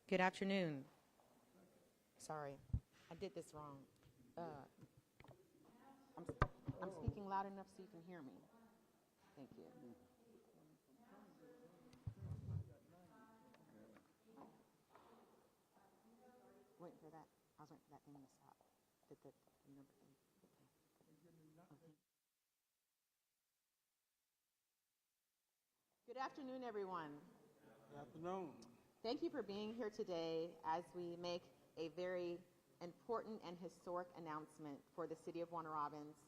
Good afternoon. Sorry, I did this wrong. I'm speaking loud enough so you can hear me. Thank you. Waiting for that. I was waiting for that thing to stop. The number thing. Okay. Good afternoon, everyone. Good afternoon. Thank you for being here today as we make a very important and historic announcement for the city of Warner Robins.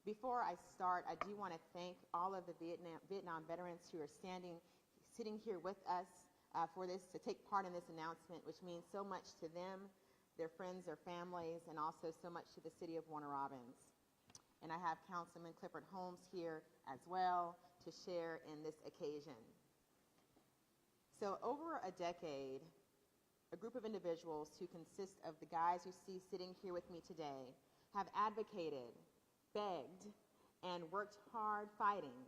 Before I start, I do want to thank all of the Vietnam veterans who are sitting here with us for this, to take part in this announcement, which means so much to them, their friends, their families, and also so much to the city of Warner Robins. And I have Councilman Clifford Holmes here as well to share in this occasion. So over a decade, a group of individuals who consist of the guys you see sitting here with me today have advocated, begged, and worked hard fighting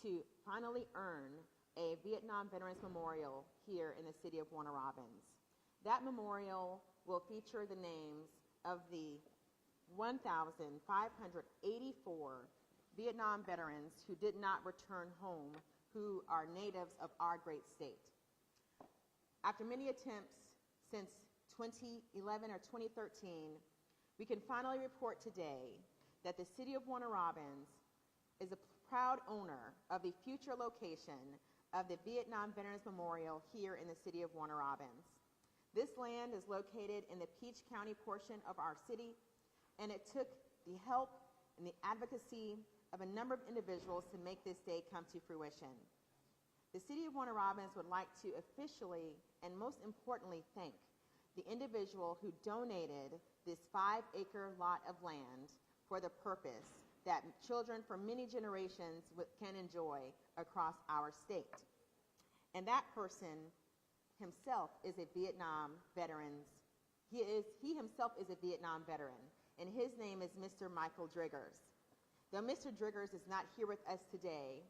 to finally earn a Vietnam Veterans Memorial here in the city of Warner Robins. That memorial will feature the names of the 1,584 Vietnam veterans who did not return home, who are natives of our great state. After many attempts since 2011 or 2013, we can finally report today that the city of Warner Robins is a proud owner of the future location of the Vietnam Veterans Memorial here in the city of Warner Robins. This land is located in the Peach County portion of our city, and it took the help and the advocacy of a number of individuals to make this day come to fruition. The city of Warner Robins would like to officially and most importantly thank the individual who donated this 5-acre lot of land for the purpose that children for many generations can enjoy across our state. And that person himself is a Vietnam veteran. He himself is a Vietnam veteran, and his name is Mr. Michael Driggers. Though Mr. Driggers is not here with us today,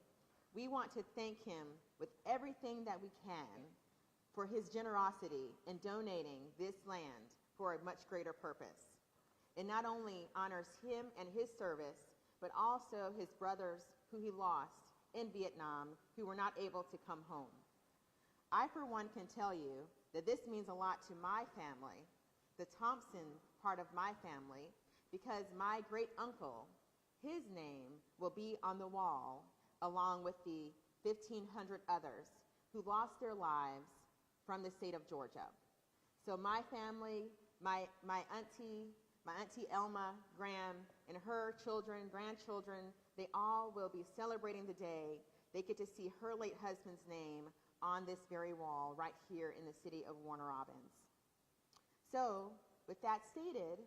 we want to thank him with everything that we can for his generosity in donating this land for a much greater purpose. It not only honors him and his service, but also his brothers who he lost in Vietnam who were not able to come home. I, for one, can tell you that this means a lot to my family, the Thompson part of my family, because my great uncle, his name will be on the wall along with the 1,500 others who lost their lives from the state of Georgia. So my family, my auntie Elma Graham and her children, grandchildren, they all will be celebrating the day they get to see her late husband's name on this very wall right here in the city of Warner Robins. So with that stated,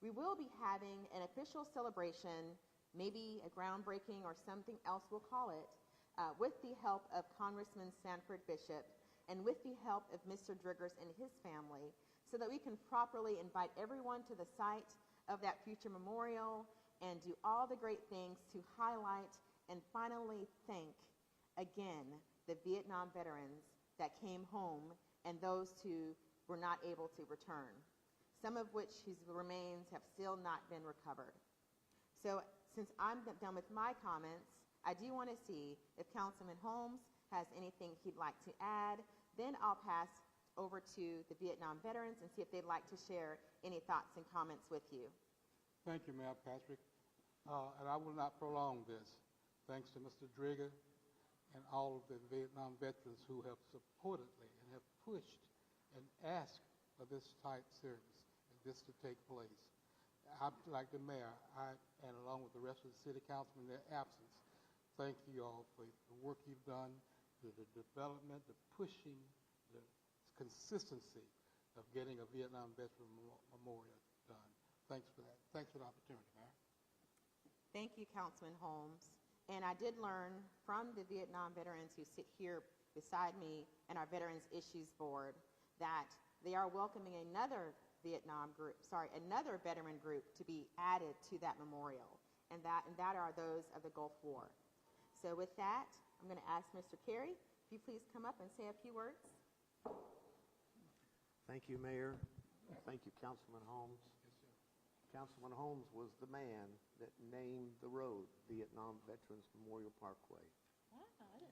we will be having an official celebration, maybe a groundbreaking or something else we'll call it, with the help of Congressman Sanford Bishop and with the help of Mr. Driggers and his family, so that we can properly invite everyone to the site of that future memorial and do all the great things to highlight and finally thank again the Vietnam veterans that came home and those who were not able to return, some of which whose remains have still not been recovered. So since I'm done with my comments, I do want to see if Councilman Holmes has anything he'd like to add. Then I'll pass over to the Vietnam veterans and see if they'd like to share any thoughts and comments with you. Thank you, Mayor Patrick. And I will not prolong this. Thanks to Mr. Drigger and all of the Vietnam veterans who have supportedly and have pushed and asked for this type service and this to take place. I'm like the mayor, and along with the rest of the city council in their absence, thank you all for the work you've done, the development, the pushing, the consistency of getting a Vietnam Veteran Memorial done. Thanks for that. Thanks for the opportunity, Mayor. Thank you, Councilman Holmes. And I did learn from the Vietnam veterans who sit here beside me and our Veterans Issues Board that they are welcoming another veteran group to be added to that memorial, and that are those of the Gulf War. So with that, I'm going to ask Mr. Carey, if you please come up and say a few words. Thank you, Mayor. Thank you, Councilman Holmes. Yes, sir. Councilman Holmes was the man that named the road Vietnam Veterans Memorial Parkway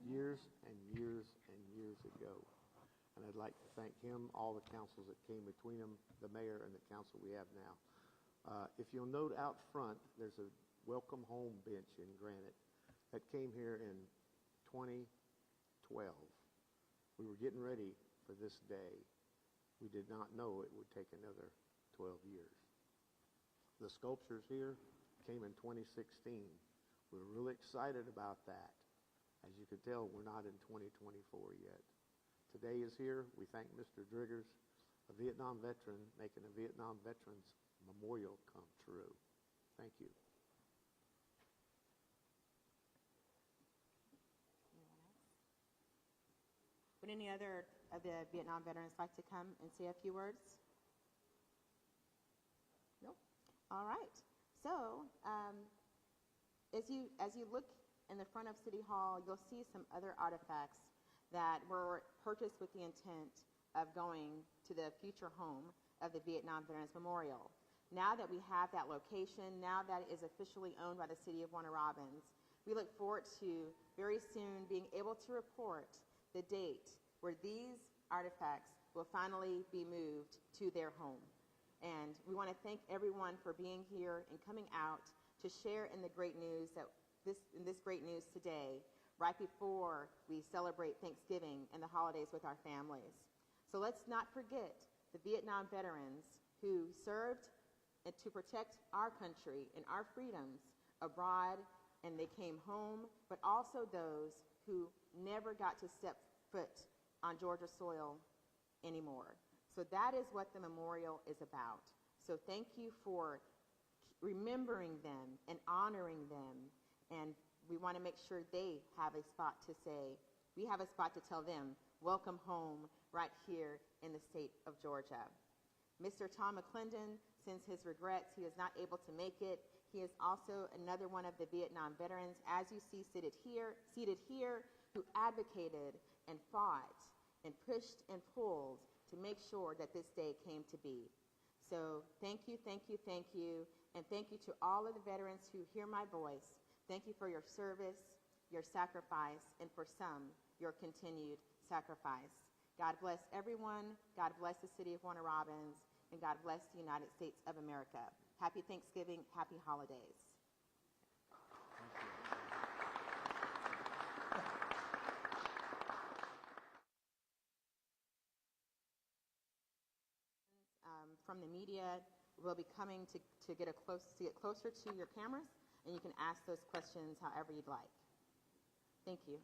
years and years and years ago. And I'd like to thank him, all the councils that came between him, the mayor and the council we have now. If you'll note out front, there's a welcome home bench in granite that came here in 2012. We were getting ready for this day. We did not know it would take another 12 years. The sculptures here came in 2016. We're really excited about that. As you can tell, we're not in 2024 yet. Today is here. We thank Mr. Driggers, a Vietnam veteran, making a Vietnam Veterans Memorial come true. Thank you. Would any other of the Vietnam veterans like to come and say a few words? Nope. All right. So, as you look in the front of City Hall, you'll see some other artifacts that were purchased with the intent of going to the future home of the Vietnam Veterans Memorial. Now that we have that location, now that it is officially owned by the City of Warner Robins, we look forward to very soon being able to report the date where these artifacts will finally be moved to their home. And we want to thank everyone for being here and coming out to share in the great news this great news today, right before we celebrate Thanksgiving and the holidays with our families. So let's not forget the Vietnam veterans who served to protect our country and our freedoms abroad, and they came home, but also those who never got to step foot on Georgia soil anymore. So that is what the memorial is about. So thank you for remembering them and honoring them, and we want to make sure they have a spot to say, we have a spot to tell them, welcome home right here in the state of Georgia. Mr. Tom McClendon sends his regrets. He is not able to make it. He is also another one of the Vietnam veterans, as you see seated here, who advocated and fought and pushed and pulled to make sure that this day came to be. So thank you, thank you, thank you, and thank you to all of the veterans who hear my voice. Thank you for your service, your sacrifice, and for some, your continued sacrifice. God bless everyone. God bless the City of Warner Robins, and God bless the United States of America. Happy Thanksgiving, happy holidays. From the media will be coming to get closer to your cameras, and you can ask those questions however you'd like. Thank you.